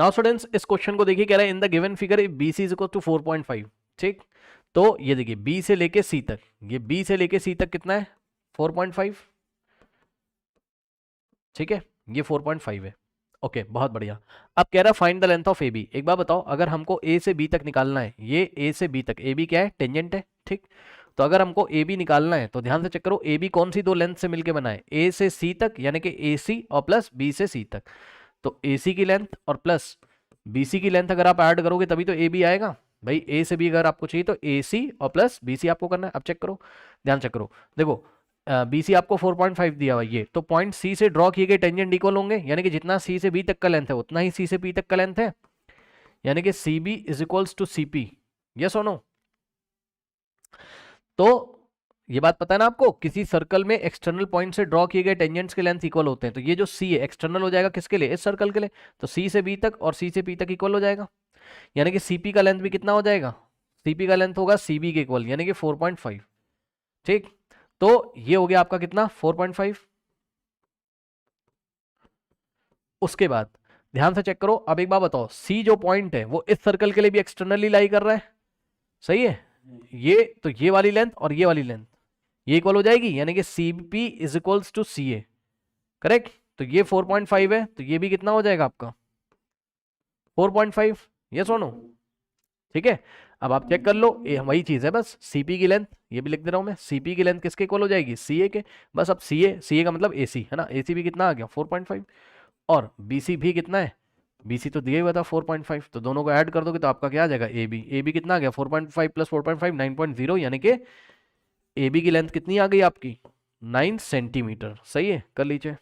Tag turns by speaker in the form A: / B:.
A: Now students इस question को देखिए, कह रहा है in the given figure if BC is equal to 4.5। ठीक, तो ये देखिए B से लेके C तक, ये B से लेके C तक कितना है 4.5। ठीक है, ये 4.5 है। ओके बहुत बढ़िया। अब कह रहा है find the length of AB। एक बार बताओ, अगर हमको A से B तक निकालना है, ये A से B तक, AB क्या है टेंजेंट है। ठीक, तो अगर हमको AB निकालना है तो ध्यान से चेक करो AB कौन सी दो लेंथ से मिलके बना है, A से C तक यानी कि AC और प्लस B से C तक। तो AC की लेंथ और प्लस BC की लेंथ अगर आप ऐड करोगे तभी तो AB आएगा। भाई A से B अगर आपको चाहिए तो AC और प्लस BC आपको करना है। अब चेक करो, ध्यान चेक करो, देखो BC आपको 4.5 दिया हुआ ये, तो पॉइंट C से ड्रॉ किए गए टेंजेंट इक्वल होंगे, यानी कि जितना C से B तक का लेंथ है उतना ही C से P तक का लेंथ है, यानी कि CB is equals to CP। Yes और नो? तो ये बात पता है ना आपको, किसी सर्कल में एक्सटर्नल पॉइंट से ड्रॉ किए गए टेंजेंट्स के लेंथ इक्वल होते हैं, तो ये जो C है एक्सटर्नल हो जाएगा किसके लिए, इस सर्कल के लिए, तो C से B तक और C से P तक इक्वल हो जाएगा, यानी कि CP का लेंथ भी कितना हो जाएगा, CP का लेंथ होगा CB के इक्वल यानी कि 4.5। ठीक, तो ये हो गया आपका कितना 4.5। उसके बाद ध्यान से चेक करो, अब एक बात बताओ, C जो पॉइंट है वो इस सर्कल के लिए भी एक्सटर्नली लाई कर रहा है, सही है, ये तो ये वाली लेंथ और ये वाली लेंथ ये इक्वल हो जाएगी, यानी कि CP is equals to CA। Correct, तो ये 4.5 है तो ये भी कितना हो जाएगा आपका 4.5। ये सुनो, ठीक है। अब आप चेक कर लो, ये वही चीज है, बस CP की लेंथ ये भी लिख दे रहा हूं मैं, CP की लेंथ किसके इक्वल हो जाएगी CA के, बस अब CA का मतलब AC है ना, AC भी कितना आ गया 4.5 और BC भी कितना है, BC तो दिया हुआ था 4.5, तो दोनों को ऐड कर दोगे तो आपका क्या आ जाएगा AB कितना आ गया 4.5 प्लस 4.5 9.0, यानी कि AB की लेंथ कितनी आ गई आपकी 9 सेंटीमीटर। सही है, कर लीजिए।